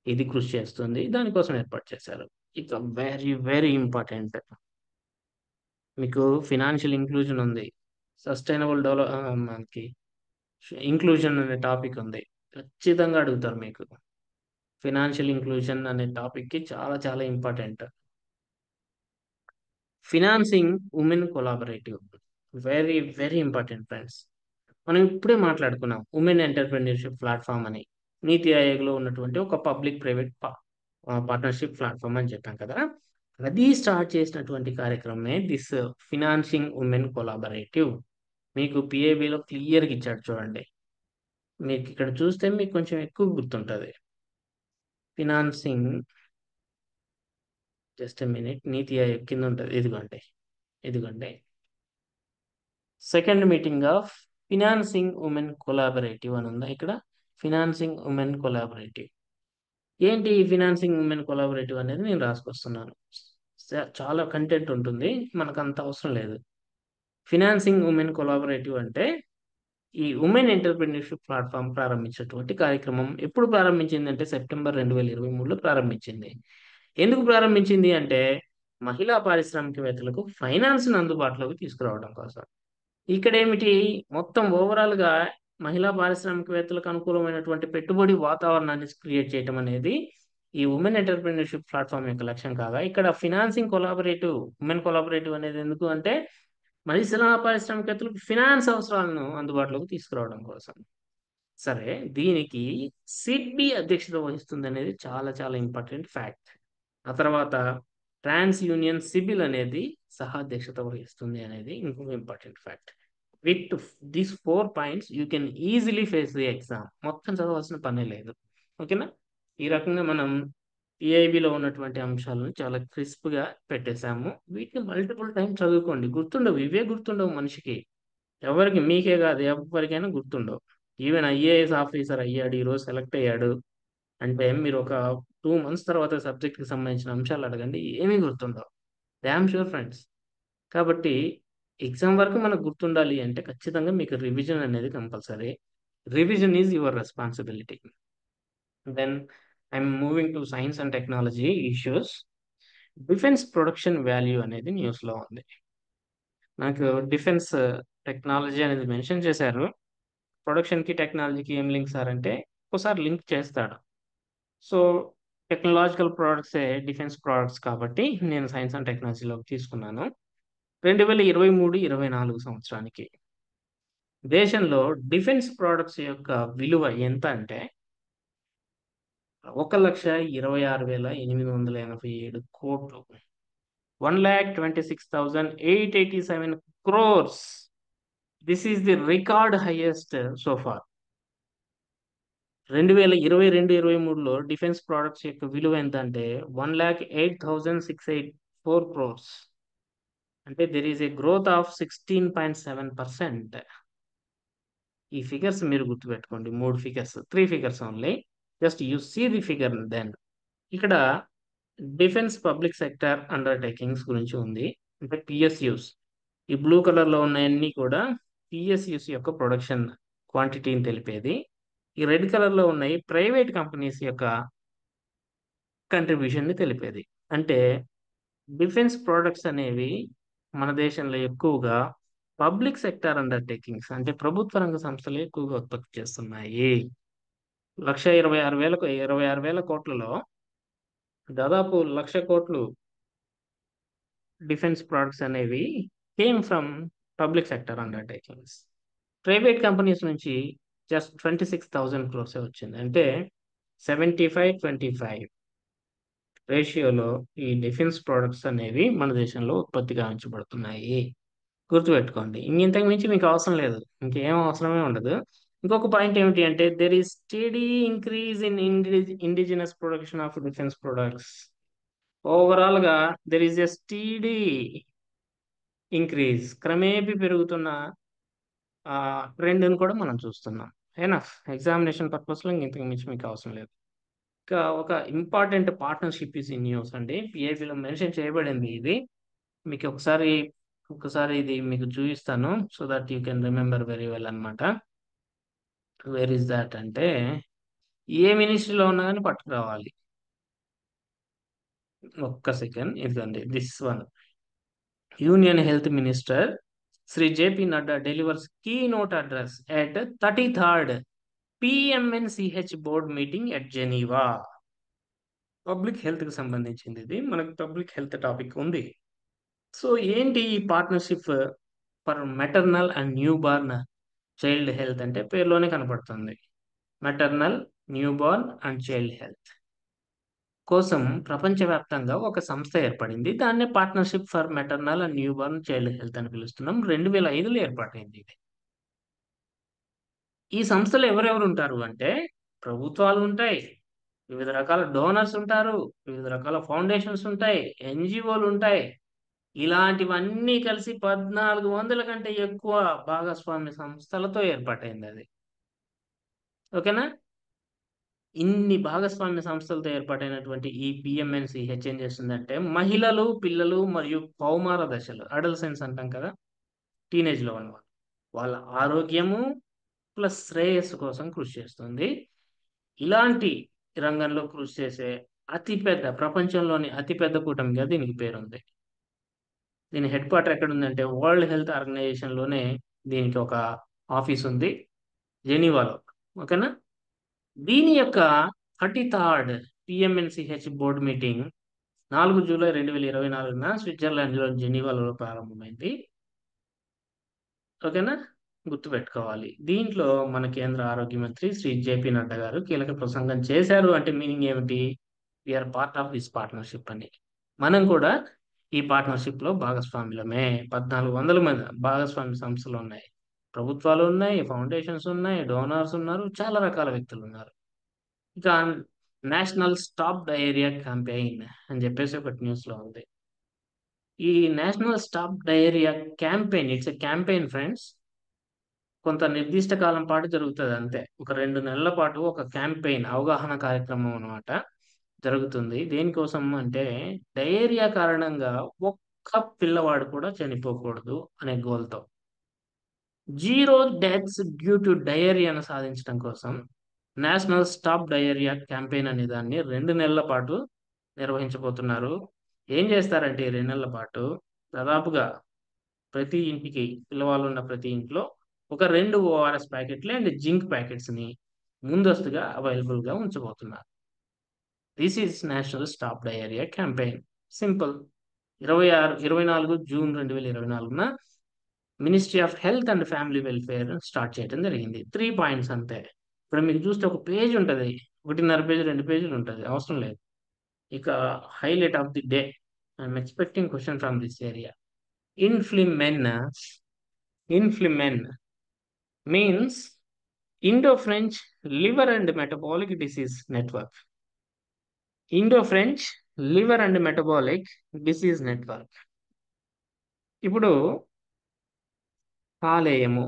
Speaker 1: ఇది కృషి చేస్తుంది. దానికోసం ఏర్పాటు చేశారు. ఇక వెరీ వెరీ ఇంపార్టెంట్, మీకు ఫినాన్షియల్ ఇంక్లూజన్ ఉంది, సస్టైనబుల్ డెవలప్, మనకి ఇంక్లూజన్ అనే టాపిక్ ఉంది. ఖచ్చితంగా అడుగుతారు మీకు. ఫినాన్షియల్ ఇంక్లూజన్ అనే టాపిక్ కి చాలా చాలా important. Financing women collaborative very very important friends. మనం ఇప్పుడే మాట్లాడుకున్నాం ఉమెన్ ఎంటర్ప్రెన్యూర్షిప్ ప్లాట్ఫామ్ అని, నీతి ఆయోగ్లో ఉన్నటువంటి ఒక పబ్లిక్ ప్రైవేట్ పార్ట్నర్షిప్ ప్లాట్ఫామ్ అని చెప్పాం కదా. అది స్టార్ట్ చేసినటువంటి కార్యక్రమమే దిస్ ఫినాన్సింగ్ ఉమెన్ కొలాబరేటివ్. మీకు పిఏబిలో క్లియర్గా ఇచ్చాడు చూడండి. మీకు ఇక్కడ చూస్తే మీకు కొంచెం ఎక్కువ గుర్తుంటుంది. ఫినాన్సింగ్, జస్ట్ మినిట్, నీతి ఆయోగ్ కింద ఉంటుంది. ఇదిగోండి, ఇదిగోండి, second meeting of financing women collaborative అని ఉందా ఇక్కడ. ఫినాన్సింగ్ ఉమెన్ కొలాబరేటివ్ ఏంటి? ఈ ఫినాన్సింగ్ ఉమెన్ కొలాబరేటివ్ అనేది నేను రాసుకొస్తున్నాను. చాలా కంటెంట్ ఉంటుంది, మనకు అంత అవసరం లేదు. ఫినాన్సింగ్ ఉమెన్ కొలాబరేటివ్ అంటే, ఈ ఉమెన్ ఎంటర్ప్రినర్షిప్ ప్లాట్ఫామ్ ప్రారంభించినటువంటి కార్యక్రమం ఎప్పుడు ప్రారంభించింది అంటే సెప్టెంబర్ 2023లో ప్రారంభించింది. ఎందుకు ప్రారంభించింది అంటే, మహిళా పారిశ్రామికవేత్తలకు ఫైనాన్స్ అందుబాటులోకి తీసుకురావడం కోసం. ఇక్కడ ఏమిటి, మొత్తం ఓవరాల్ గా మహిళా పారిశ్రామికవేత్తలకు అనుకూలమైనటువంటి పెట్టుబడి వాతావరణాన్ని క్రియేట్ చేయడం అనేది ఈ ఉమెన్ ఎంటర్ప్రినర్షిప్ ప్లాట్ఫామ్ యొక్క లక్ష్యం కాగా, ఇక్కడ ఫినాన్సింగ్ కొలాబరేటివ్, ఉమెన్ కొలాబరేటివ్ అనేది ఎందుకు అంటే, మహిళా పారిశ్రామికవేత్తలకు ఫినాన్స్ అవసరాలను అందుబాటులోకి తీసుకురావడం కోసం. సరే, దీనికి సిడ్బి అధ్యక్షత వహిస్తుంది అనేది చాలా చాలా ఇంపార్టెంట్ ఫ్యాక్ట్. ఆ తర్వాత ట్రాన్స్ యూనియన్ సిబిల్ అనేది సహాధ్యక్షత వహిస్తుంది అనేది ఇంకొక important fact. With these 4 points you can easily face the exam. మొత్తం చదవాల్సిన పనే లేదు. ఓకేనా? ఈ రకంగా మనం పిఐబిలో ఉన్నటువంటి అంశాలను చాలా క్రిస్ప్ గా పెట్టేశాము. వీటిని మల్టిపుల్ టైం చదువుకోండి, గుర్తుండవు, ఇవే గుర్తుండవు మనిషికి. ఎవరికి, మీకే కాదు, ఎవరికైనా గుర్తుండవు. ఈవెన్ ఐఏఎస్ ఆఫీసర్ అయ్యాడు, ఈరోజు సెలెక్ట్ అయ్యాడు అంటే, మీరు ఒక 2 months తర్వాత సబ్జెక్ట్కి సంబంధించిన అంశాలు అడగండి, ఏమీ గుర్తుండవు. Damn sure friends. కాబట్టి ఎగ్జామ్ వరకు మనకు గుర్తుండాలి అంటే ఖచ్చితంగా మీకు రివిజన్ అనేది compulsory. Revision is your responsibility. Then I'm moving to science and technology issues. Defence production value అనేది న్యూస్లో ఉంది. నాకు డిఫెన్స్ టెక్నాలజీ అనేది మెన్షన్ చేశారు. ప్రొడక్షన్‌కి, టెక్నాలజీకి ఏం లింక్ సార్ అంటే, ఒక్కోసారి లింక్ చేస్తాడు. సో, టెక్నాలాజికల్ ప్రొడక్ట్సే డిఫెన్స్ ప్రొడక్ట్స్ కాబట్టి నేను సైన్స్ అండ్ టెక్నాలజీలోకి తీసుకున్నాను. 2023, 24 సంవత్సరానికి దేశంలో డిఫెన్స్ ప్రొడక్ట్స్ యొక్క విలువ ఎంత అంటే 1,26,887 కోట్లు. 1,26,887 crores. This is the record highest so far. 2022, 23లో డిఫెన్స్ ప్రొడక్ట్స్ యొక్క విలువ ఎంత అంటే 1,08,684 crores. అంటే there is a growth of 16.7%. ఈ ఫిగర్స్ మీరు గుర్తుపెట్టుకోండి. 3 figures, 3 figures only. Just you see the figure then. ఇక్కడ డిఫెన్స్ పబ్లిక్ సెక్టర్ అండర్‌టేకింగ్స్ గురించి ఉంది. అంటే పిఎస్యూస్. ఈ బ్లూ కలర్‌లో ఉన్నయన్నీ కూడా పిఎస్యూస్ యొక్క ప్రొడక్షన్ క్వాంటిటీని తెలిపేది. ఈ రెడ్ కలర్‌లో ఉన్నయి ప్రైవేట్ కంపెనీస్ యొక్క కంట్రిబ్యూషన్‌ని తెలిపేది. అంటే డిఫెన్స్ ప్రొడక్ట్స్ అనేవి మన దేశంలో ఎక్కువగా పబ్లిక్ సెక్టార్ అండర్‌టేకింగ్స్ అంటే ప్రభుత్వ రంగ సంస్థలే ఎక్కువగా ఉత్పత్తి చేస్తున్నాయి. 26,000 కోట్లలో దాదాపు 1,00,000 కోట్లు డిఫెన్స్ ప్రొడక్ట్స్ అనేవి came from public sector undertakings. Private companies నుంచి జస్ట్ 26,000 క్రోర్సే వచ్చింది. అంటే 75-25 రేషియోలో ఈ డిఫెన్స్ ప్రొడక్ట్స్ అనేవి మన దేశంలో ఉత్పత్తి గావించబడుతున్నాయి. గుర్తుపెట్టుకోండి. ఇంతకు మించి మీకు అవసరం లేదు. ఇంకేం అవసరమే ఉండదు. ఇంకొక పాయింట్ ఏమిటి అంటే there is steady increase in indigenous production of defence products. ఓవరాల్‌గా there is a steady increase, క్రమేపీ పెరుగుతున్న ట్రెండ్‌ని కూడా మనం చూస్తున్నాం. ఎనఫ్ ఎగ్జామినేషన్ పర్పస్‌లో ఇంతకు మించి మీకు అవసరం లేదు. ఇంకా ఒక important partnership is in use అండి. పీఐబీలో మెన్షన్ చేయబడింది ఇది. మీకు ఒకసారి ఇది మీకు చూపిస్తాను. So that you can remember very well అన్నమాట. వేర్ ఈస్ థాట్ అంటే ఏ మినిస్ట్రీలో ఉన్నా గాని పట్టుకురావాలి. ఒక్క సెకండ్. ఇదిగోండి this one. Union health minister Sri JP Nadda delivers keynote address at 33rd PMNCH board meeting at Geneva. Public హెల్త్‌కి సంబంధించింది ఇది. మనకు పబ్లిక్ హెల్త్ టాపిక్ ఉంది. సో ఏంటి ఈ partnership for maternal and newborn child health అంటే పేరులోనే కనపడుతుంది. Maternal, newborn and child health కోసం ప్రపంచవ్యాప్తంగా ఒక సంస్థ ఏర్పడింది. దాన్నే partnership for maternal and newborn child health అని పిలుస్తున్నాం. 2005లో ఏర్పాటైంది ఇది. ఈ సంస్థలో ఎవరెవరు ఉంటారు అంటే ప్రభుత్వాలు ఉంటాయి. వివిధ రకాల డోనర్స్ ఉంటారు. వివిధ రకాల ఫౌండేషన్స్ ఉంటాయి. ఎన్‌జీఓలు ఉంటాయి. ఇలాంటివన్నీ కలిసి 1400 కంటే ఎక్కువ భాగస్వామ్య సంస్థలతో ఏర్పాటైందది. ఓకేనా? ఇన్ని భాగస్వామ్య సంస్థలతో ఏర్పాటైనటువంటి ఈ పీఎంఎన్‌సీహెచ్ ఏం చేస్తుందంటే మహిళలు, పిల్లలు మరియు కౌమార దశలు అడోలసెన్స్ అంటాం కదా! టీనేజ్‌లో ఉన్నవాళ్ళు. వాళ్ళ ఆరోగ్యము ప్లస్ శ్రేయస్సు కోసం కృషి చేస్తుంది. ఇలాంటి రంగంలో కృషి చేసే ప్రపంచంలోని అతి పెద్ద కూటమిగా దీనికి పేరుంది. దీని హెడ్ క్వార్టర్ ఎక్కడుందంటే వరల్డ్ హెల్త్ ఆర్గనైజేషన్‌లోనే దీనికి ఒక ఆఫీస్ ఉంది. జెనీవాలో. ఓకేనా? దీని యొక్క 33rd పీఎంఎన్‌సీహెచ్ బోర్డ్ మీటింగ్ 4 జూలై 2024న స్విట్జర్లాండ్‌లో జెనీవాలో ప్రారంభమైంది. ఓకేనా? గుర్తుపెట్టుకోవాలి. దీంట్లో మన కేంద్ర ఆరోగ్య మంత్రి శ్రీ జేపీ నడ్డా గారు కీలక ప్రసంగం చేశారు అంటే మీనింగ్ ఏమిటి? We are part of this partnership అని. మనం కూడా ఈ పార్ట్నర్‌షిప్‌లో భాగస్వాములమే. 1400 మంది భాగస్వామ్య సంస్థలున్నాయి. ప్రభుత్వాలు ఉన్నాయి, ఫౌండేషన్స్ ఉన్నాయి, డోనర్స్ ఉన్నారు, చాలా రకాల వ్యక్తులున్నారు. ఇక నేషనల్ స్టాప్ డయేరియా క్యాంపెయిన్ అని చెప్పేసి ఒకటి న్యూస్‌లో ఉంది. ఈ national stop diarrhoea campaign it's a campaign friends. కొంత నిర్దిష్ట కాలం పాటు జరుగుతది అంతే. ఒక 2 నెలల పాటు ఒక క్యాంపెయిన్ అవగాహన కార్యక్రమం అన్నమాట జరుగుతుంది. దేనికోసం అంటే డయేరియా కారణంగా ఒక్క పిల్లవాడు కూడా చనిపోకూడదు అనే గోల్‌తో. జీరో డెత్స్ డ్యూ టు డయేరియాను సాధించడం కోసం నేషనల్ స్టాప్ డయేరియా క్యాంపెయిన్ అనే దాన్ని 2 నెలల పాటు నిర్వహించబోతున్నారు. ఏం చేస్తారంటే ఈ 2 నెలల పాటు దాదాపుగా ప్రతి ఇంటికి పిల్లవాళ్ళున్న ప్రతి ఇంట్లో ఒక 2 ఓఆర్ఎస్ ప్యాకెట్లు అండ్ జింక్ ప్యాకెట్స్ ని ముందస్తుగా అవైలబుల్ గా ఉంచబోతున్నారు. This is national stop diarrhoea campaign. Simple. 24 June 2024న ministry of health and family welfare start చేయడం జరిగింది. 3 పాయింట్స్ అంతే. ఇప్పుడు మీకు చూస్తే ఒక పేజ్ ఉంటది. 1.5 పేజ్, 2 పేజీలు ఉంటది. అవసరం లేదు. ఇక highlight of the day. I'm expecting question from this area. IFLIMEN. IFLIMEN means Indo-French Liver and Metabolic Disease Network. Indo-French Liver and Metabolic Disease Network. ఇప్పుడు కాలేయము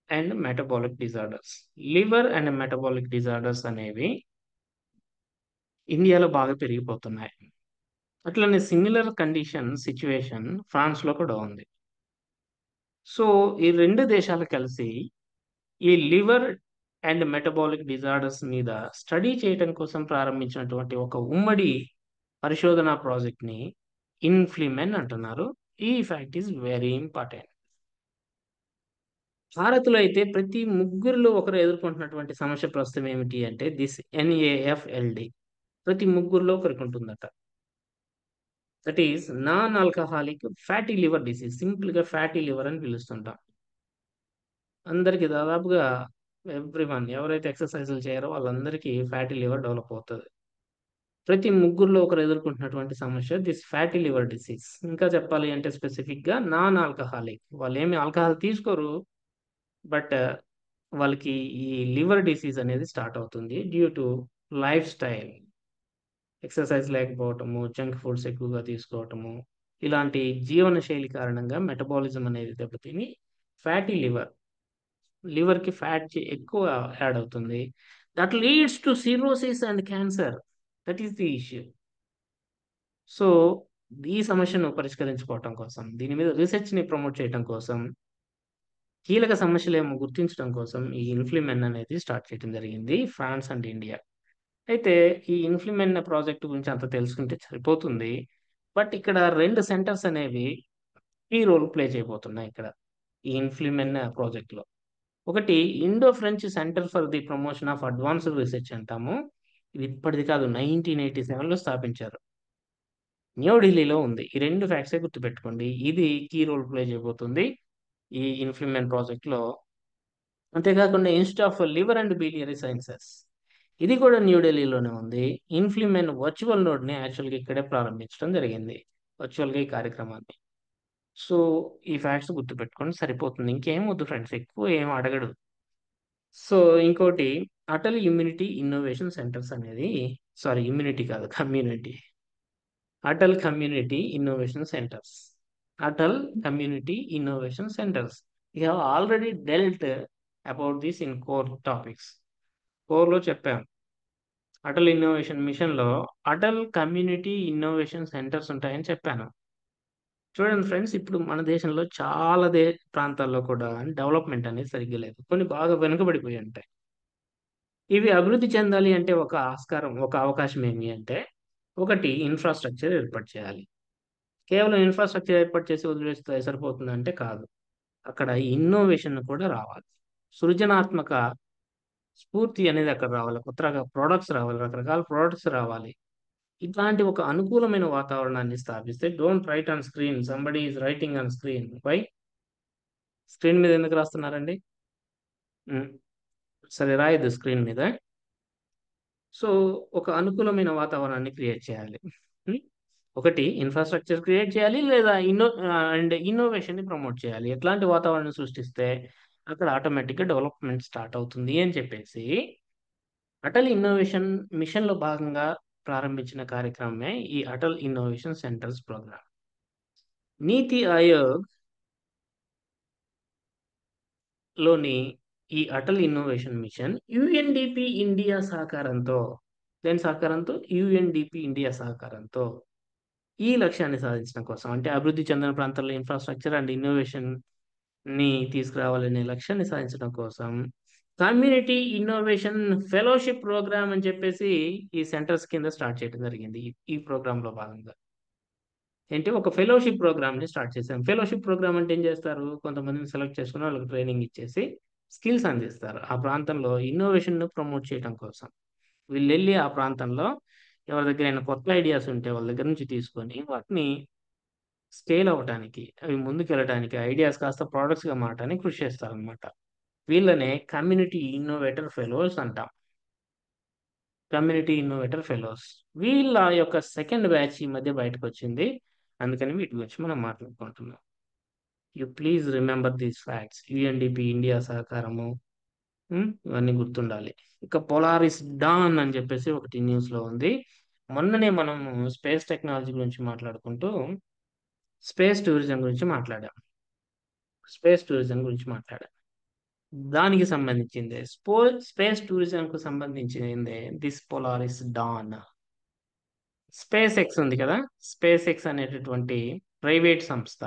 Speaker 1: and metabolic disorders, liver and metabolic disorders అనేవి ఇండియాలో బాగా పెరిగిపోతున్నాయి. అట్లనే similar condition situation France లో కూడా ఉంది. సో ఈ రెండు దేశాలు కలిసి ఈ లివర్ అండ్ మెటబాలిక్ డిజార్డర్స్ మీద స్టడీ చేయడం కోసం ప్రారంభించినటువంటి ఒక ఉమ్మడి పరిశోధన ప్రాజెక్ట్ ని ఇన్ఫ్లిమెన్ అంటున్నారు. ఈ ఫ్యాక్ట్ ఈస్ వెరీ ఇంపార్టెంట్. భారత్లో అయితే ప్రతి ముగ్గురులో ఒకరు ఎదుర్కొంటున్నటువంటి సమస్య ప్రస్తుతం ఏమిటి అంటే దిస్ NAFLD. ప్రతి ముగ్గురులో ఒకరికి ఉంటుందట. That is non alcoholic fatty liver disease. Simple గా ఫ్యాటీ లివర్ అని పిలుస్తుంటాం. అందరికి దాదాపుగా ఎవరైతే ఎక్సర్సైజులు చేయరో వాళ్ళందరికీ ఫ్యాటీ లివర్ డెవలప్ అవుతుంది. ప్రతి ముగ్గురులో ఒకరు ఎదుర్కొంటున్నటువంటి సమస్య దిస్ ఫ్యాటీ లివర్ డిసీజ్. ఇంకా చెప్పాలి అంటే స్పెసిఫిక్ గా నాన్ ఆల్కహాలిక్. వాళ్ళు ఏమి ఆల్కహాల్ తీసుకోరు, బట్ వాళ్ళకి ఈ లివర్ డిసీజ్ అనేది స్టార్ట్ అవుతుంది due to lifestyle. Exercise లేకపోవటము, జంక్ ఫుడ్స్ ఎక్కువగా తీసుకోవటము, ఇలాంటి జీవన శైలి కారణంగా మెటబాలిజం అనేది దెబ్బతిని ఫ్యాటీ లివర్ కి ఫ్యాట్ ఎక్కువ యాడ్ అవుతుంది. That leads to cirrhosis and cancer. That is the issue. So ఈ సమస్యను పరిష్కరించుకోవటం కోసం, దీని మీద రీసెర్చ్ ని ప్రమోట్ చేయడం కోసం, కీలక సమస్యలేమో గుర్తించడం కోసం ఈ ఇన్ఫ్లిమెన్ అనేది స్టార్ట్ చేయడం జరిగింది ఫ్రాన్స్ అండ్ ఇండియా. అయితే ఈ ఇన్ఫ్లిమెన్ ప్రాజెక్ట్ గురించి అంత తెలుసుకుంటే సరిపోతుంది. బట్ ఇక్కడ 2 సెంటర్స్ అనేవి ఈ రోల్ ప్లే చేయబోతున్నాయి ఇక్కడ ఈ ఇన్ఫ్లిమెన్ ప్రాజెక్ట్ లో. ఒకటి Indo French centre for the promotion of advanced research అంటాము. ఇది ఇప్పటిది కాదు, 1987లో స్థాపించారు. న్యూఢిల్లీలో ఉంది. ఈ 2 ఫ్యాక్ట్సే గుర్తుపెట్టుకోండి. ఇది కీ రోల్ ప్లే చేయబోతుంది ఈ ఇన్ఫ్లిమెన్ ప్రాజెక్ట్ లో. అంతేకాకుండా institute of liver and biliary sciences, ఇది కూడా న్యూఢిల్లీలోనే ఉంది. ఇన్ఫ్లిమెన్ వర్చువల్ నోడ్ ని యాక్చువల్గా ఇక్కడే ప్రారంభించడం జరిగింది, వర్చువల్ గా ఈ కార్యక్రమాన్ని. సో ఈ ఫ్యాక్ట్స్ గుర్తుపెట్టుకొని సరిపోతుంది. ఇంకేం వద్దు ఫ్రెండ్స్, ఎక్కువ ఏం అడగడు. సో ఇంకోటి అటల్ ఇమ్యూనిటీ ఇన్నోవేషన్ సెంటర్స్ అనేది, సారీ ఇమ్యూనిటీ కాదు, community. Atal community innovation centres. Atal community innovation centres. We have already dealt about this in core topics. Core లో చెప్పాం. అటల్ ఇన్నోవేషన్ మిషన్ లో అటల్ కమ్యూనిటీ ఇన్నోవేషన్ సెంటర్స్ ఉంటాయని చెప్పాను. చూడండి ఫ్రెండ్స్, ఇప్పుడు మన దేశంలో చాలా ప్రాంతాల్లో కూడా డెవలప్మెంట్ అనేది సరిగ్గా లేదు. కొన్ని బాగా వెనుకబడిపోయి ఉంటాయి. ఇవి అభివృద్ధి చెందాలి అంటే ఒక అవకాశం ఏమి అంటే, ఒకటి ఇన్ఫ్రాస్ట్రక్చర్ ఏర్పాటు చేయాలి. కేవలం ఇన్ఫ్రాస్ట్రక్చర్ ఏర్పాటు చేసి వదిలేస్తే సరిపోతుందంటే కాదు. అక్కడ ఇన్నోవేషన్ కూడా రావాలి. సృజనాత్మక స్ఫూర్తి అనేది అక్కడ రావాలి. కొత్తగా ప్రొడక్ట్స్ రావాలి, రకరకాల ప్రొడక్ట్స్ రావాలి. ఇట్లాంటి ఒక అనుకూలమైన వాతావరణాన్ని స్థాపిస్తే, don't write on screen, somebody is writing on screen. Why? Screen మీద ఎందుకు రాస్తున్నారండి? సరే రాయద్దు స్క్రీన్ మీద. సో ఒక అనుకూలమైన వాతావరణాన్ని క్రియేట్ చేయాలి. ఒకటి ఇన్ఫ్రాస్ట్రక్చర్ క్రియేట్ చేయాలి, లేదా ఇన్నోవేషన్ ని ప్రమోట్ చేయాలి. ఎట్లాంటి వాతావరణం సృష్టిస్తే అక్కడ ఆటోమేటిక్గా డెవలప్మెంట్ స్టార్ట్ అవుతుంది అని చెప్పేసి అటల్ ఇన్నోవేషన్ మిషన్ లో భాగంగా ప్రారంభించిన కార్యక్రమమే ఈ అటల్ ఇన్నోవేషన్ సెంటర్స్ ప్రోగ్రామ్. నీతి ఆయోగ్ లోని ఈ Atal innovation mission UNDP India సహకారంతో, యుఎన్డిపి ఇండియా సహకారంతో ఈ లక్ష్యాన్ని సాధించడం కోసం, అంటే అభివృద్ధి చెందిన ప్రాంతాల్లో ఇన్ఫ్రాస్ట్రక్చర్ అండ్ ఇన్నోవేషన్ ని తీసుకురావాలనే లక్ష్యాన్ని సాధించడం కోసం కమ్యూనిటీ ఇన్నోవేషన్ ఫెలోషిప్ ప్రోగ్రామ్ అని చెప్పేసి ఈ సెంటర్స్ కింద స్టార్ట్ చేయడం జరిగింది ఈ ప్రోగ్రామ్ లో భాగంగా. ఏంటి ఒక ఫెలోషిప్ ప్రోగ్రామ్ని స్టార్ట్ చేశాం. ఫెలోషిప్ ప్రోగ్రామ్ అంటే ఏం చేస్తారు, కొంతమందిని సెలెక్ట్ చేసుకుని వాళ్ళకి ట్రైనింగ్ ఇచ్చేసి స్కిల్స్ అందిస్తారు ఆ ప్రాంతంలో ఇన్నోవేషన్ను ప్రమోట్ చేయడం కోసం. వీళ్ళు వెళ్ళి ఆ ప్రాంతంలో ఎవరి దగ్గరైనా కొత్త ఐడియాస్ ఉంటే వాళ్ళ దగ్గర నుంచి తీసుకొని వాటిని స్కేల్ అవ్వటానికి, అవి ముందుకెళ్ళడానికి, ఐడియాస్ కాస్త ప్రొడక్ట్స్గా మారడానికి కృషి చేస్తారనమాట. వీళ్ళనే కమ్యూనిటీ ఇన్నోవేటర్ ఫెలోస్ అంటాం. Community innovator fellows. వీళ్ళ యొక్క సెకండ్ బ్యాచ్ ఈ మధ్య బయటకు వచ్చింది. అందుకని వీటి గురించి మనం మాట్లాడుకుంటున్నాం. You please remember these facts. UNDP India సహకారము, ఇవన్నీ గుర్తుండాలి. ఇక పొలారిస్ డాన్ అని చెప్పేసి ఒకటి న్యూస్లో ఉంది. మొన్ననే మనం స్పేస్ టెక్నాలజీ గురించి మాట్లాడుకుంటూ స్పేస్ టూరిజం గురించి మాట్లాడాం. దానికి సంబంధించిందే స్పేస్ టూరిజం కు సంబంధించిందే this Polaris Dawn. SpaceX ఉంది కదా, స్పేస్ ఎక్స్ అనేటటువంటి ప్రైవేట్ సంస్థ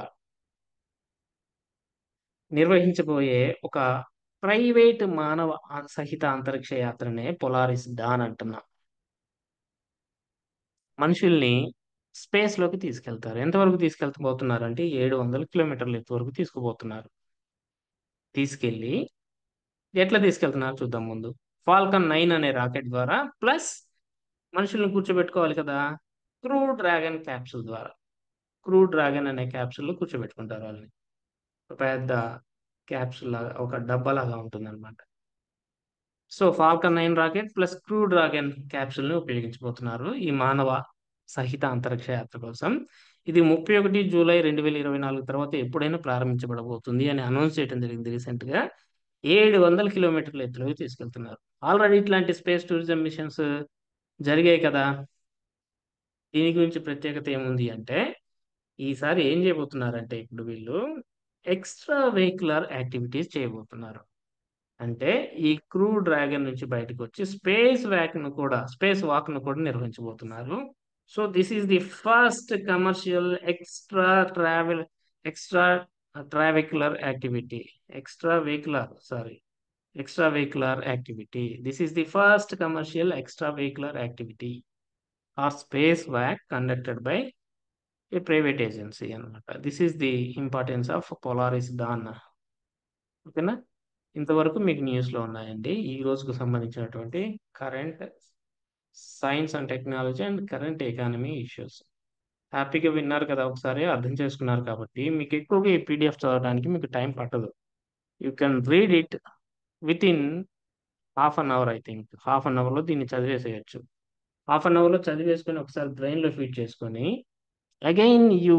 Speaker 1: నిర్వహించబోయే ఒక ప్రైవేట్ మానవ సహిత అంతరిక్ష యాత్రనే పొలారిస్ డాన్ అంటున్నా. మనుషుల్ని స్పేస్ లోకి తీసుకెళ్తారు. ఎంతవరకు తీసుకెళ్తబోతున్నారు అంటే 700 కిలోమీటర్ల ఎత్తు వరకు తీసుకుపోతున్నారు. తీసుకెళ్ళి ఎట్లా తీసుకెళ్తున్నారు చూద్దాం ముందు. ఫాల్కన్ 9 అనే రాకెట్ ద్వారా, ప్లస్ మనుషుల్ని కూర్చోబెట్టుకోవాలి కదా, క్రూ డ్రాగన్ క్యాప్సూల్ ద్వారా. క్రూ డ్రాగన్ అనే క్యాప్సూల్ కూర్చోబెట్టుకుంటారు వాళ్ళని. ఒక పెద్ద క్యాప్సూల్ లాగా, ఒక డబ్బా లాగా ఉంటుందన్నమాట. So Falcon 9 rocket plus crew dragon capsule ని ఉపయోగించబోతున్నారు ఈ మానవ సహిత అంతరిక్ష యాత్ర కోసం. ఇది 31 జూలై 2024 తర్వాత ఎప్పుడైనా ప్రారంభించబడబోతుంది అని అనౌన్స్ చేయడం జరిగింది రీసెంట్ గా. 700 కిలోమీటర్ల ఎత్తులోకి తీసుకెళ్తున్నారు. ఆల్రెడీ ఇట్లాంటి స్పేస్ టూరిజం మిషన్స్ జరిగాయి కదా. దీని గురించి ప్రత్యేకత ఏముంది అంటే, ఈసారి ఏం చేయబోతున్నారంటే ఇప్పుడు వీళ్ళు ఎక్స్ట్రా వెహికులర్ యాక్టివిటీస్ చేయబోతున్నారు. అంటే ఈ క్రూ డ్రాగన్ నుంచి బయటకు వచ్చి స్పేస్ వాక్ ను కూడా నిర్వహించబోతున్నారు. So this is the first commercial extravehicular activity extravehicular activity. This is the first commercial extravehicular activity or spacewalk conducted by a private agency అన్నమాట. This is the importance of Polaris Dawn. ఓకేనా, ఇంతవరకు మీకు న్యూస్లో ఉన్నాయండి ఈ రోజుకు సంబంధించినటువంటి current science and technology and current economy issues. హ్యాపీగా విన్నారు కదా, ఒకసారి అర్థం చేసుకున్నారు కాబట్టి మీకు ఎక్కువగా ఈ పీడిఎఫ్ చదవడానికి మీకు టైం పట్టదు. You can read it within half an hour. I think half an అవర్లో దీన్ని చదివేసేయచ్చు. హాఫ్ అన్ అవర్లో చదివేసుకొని ఒకసారి బ్రెయిన్లో ఫీడ్ చేసుకొని again you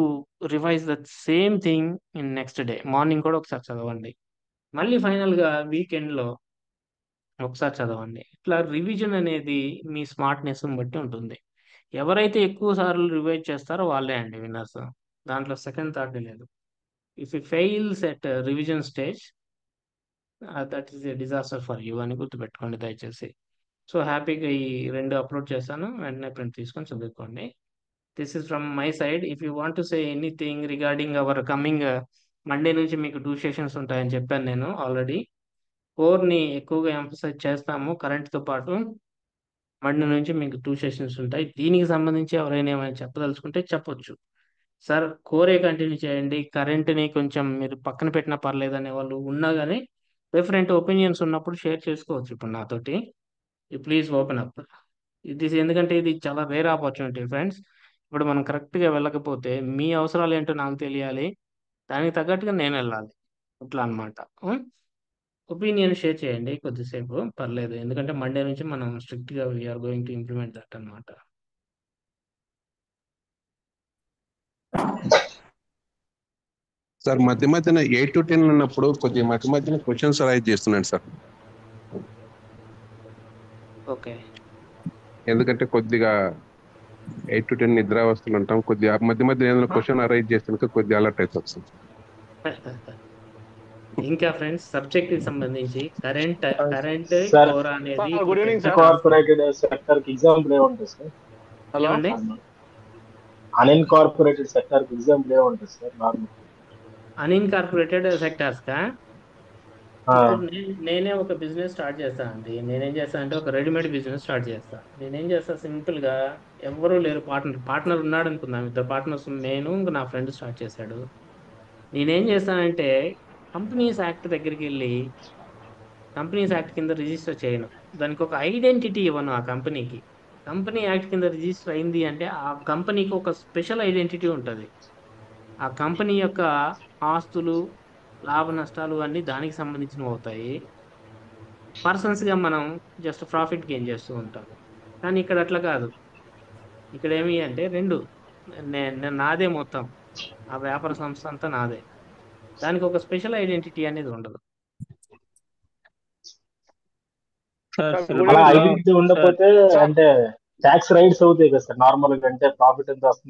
Speaker 1: revise that same thing in next day. Morning కూడా ఒకసారి చదవండి, మళ్ళీ ఫైనల్గా వీకెండ్లో ఒకసారి చదవండి. ఇట్లా రివిజన్ అనేది మీ స్మార్ట్నెస్ బట్టి ఉంటుంది. ఎవరైతే ఎక్కువ సార్లు రివైజ్ చేస్తారో వాళ్ళే అండి విన్నర్స్. దాంట్లో సెకండ్ థాట్ లేదు. If you fails at revision stage, that is a disaster for you అని గుర్తుపెట్టుకోండి దయచేసి. సో హ్యాపీగా ఈ 2 అప్లోడ్ చేశాను, వెంటనే ప్రింట్ తీసుకొని చదువుకోండి. This is from my side. If you want to say anything regarding hour coming Monday నుంచి మీకు 2 సెషన్స్ ఉంటాయని చెప్పాను నేను ఆల్రెడీ. కోర్ని ఎక్కువగా ఎంఫసైజ్ చేస్తాము కరెంట్తో పాటు. మండే నుంచి మీకు 2 సెషన్స్ ఉంటాయి. దీనికి సంబంధించి ఎవరైనా ఏమైనా చెప్పదలుచుకుంటే చెప్పొచ్చు. సార్ కోరే కంటిన్యూ చేయండి, కరెంట్ని కొంచెం మీరు పక్కన పెట్టినా పర్లేదు అనే వాళ్ళు ఉన్నా కానీ డిఫరెంట్ ఒపీనియన్స్ ఉన్నప్పుడు షేర్ చేసుకోవచ్చు ఇప్పుడు నాతోటి. You please open up. ఎందుకంటే ఇది చాలా రేర్ ఆపర్చునిటీ ఫ్రెండ్స్. ఇప్పుడు మనం కరెక్ట్గా వెళ్ళకపోతే మీ అవసరాలు ఏంటో నాకు తెలియాలి, దానికి తగ్గట్టుగా నేను వెళ్ళాలి. ఇట్లా అనమాట. ఒపీనియన్ షేర్ చేయండి కొద్దిసేపు పర్లేదు, ఎందుకంటే మండే నుంచి మనం స్ట్రిక్ట్గా we're going to implement that అనమాట.
Speaker 2: సార్ మధ్య మధ్యన 8 to 10 ఉన్నప్పుడు కొద్దిగా మధ్య మధ్యన క్వశ్చన్స్ రైజ్ చేస్తున్నాను సార్.
Speaker 1: ఓకే,
Speaker 2: ఎందుకంటే కొద్దిగా 8 to 10 నిద్ర వస్తుంటాం, కొద్దిగా మధ్య మధ్య ఏదైనా క్వశ్చన్ అరైజ్ చేస్తుంటే కొద్దిగా అలర్ట్ అవుతుంది సార్.
Speaker 1: ఇంకా ఫ్రెండ్స్ సబ్జెక్ట్ కి సంబంధించి కరెంట్
Speaker 3: సార్
Speaker 1: కోర్ అనేది
Speaker 4: గుడ్ ఈవినింగ్ సార్.
Speaker 3: కార్పొరేటెడ్ సెక్టర్ కి ఎగ్జాంపుల్ ఏముంటుంది సార్?
Speaker 1: ఏమండి
Speaker 3: అన్ఇన్కార్పొరేటెడ్ సెక్టర్ కి ఎగ్జాంపుల్ ఏముంటుంది సార్? నార్మల్
Speaker 1: అన్ఇన్కార్పొరేటెడ్ సెక్టార్స్ కా
Speaker 3: ఆ,
Speaker 1: ఇప్పుడు నేనే ఒక బిజినెస్ స్టార్ట్ చేస్తానండి. నేనేం చేస్తాను అంటే ఒక రెడీమేడ్ బిజినెస్ స్టార్ట్ చేస్తా. నేనేం చేస్తా సింపుల్ గా, ఎవ్వరూ లేరు, పార్ట్నర్ ఉన్నాడు అనుకుందాం, ఇద్దరు పార్ట్నర్స్, నేను ఇంకా నా ఫ్రెండ్ స్టార్ట్ చేశాడు. నేనేం చేస్తానంటే కంపెనీస్ యాక్ట్ దగ్గరికి వెళ్ళి కంపెనీస్ యాక్ట్ కింద రిజిస్టర్ చేయను. దానికి ఒక ఐడెంటిటీ ఇవ్వను ఆ కంపెనీకి. కంపెనీ యాక్ట్ కింద రిజిస్టర్ అయింది అంటే ఆ కంపెనీకి ఒక స్పెషల్ ఐడెంటిటీ ఉంటుంది. ఆ కంపెనీ యొక్క ఆస్తులు, లాభ నష్టాలు అన్నీ దానికి సంబంధించినవి అవుతాయి. పర్సన్స్ గా మనం జస్ట్ ప్రాఫిట్ గెయిన్ చేస్తూ ఉంటాం. కానీ ఇక్కడ అట్లా కాదు. ఇక్కడ ఏమి అంటే రెండు, నాదే మొత్తం, ఆ వ్యాపార సంస్థ అంతా నాదే. దానికి ఒక స్పెషల్ ఐడెంటిటీ అనేది ఉండదు.
Speaker 4: సార్
Speaker 2: సార్
Speaker 3: అలా
Speaker 4: సిలబస్ లో
Speaker 3: ఐడెంటిటీ
Speaker 4: సార్
Speaker 3: ఉండకపోతే అంటే ట్యాక్స్ రైడ్స్ అవుతాయి కదా సార్, నార్మల్ గా అంటే ప్రాఫిట్ ఎంత వస్తుంది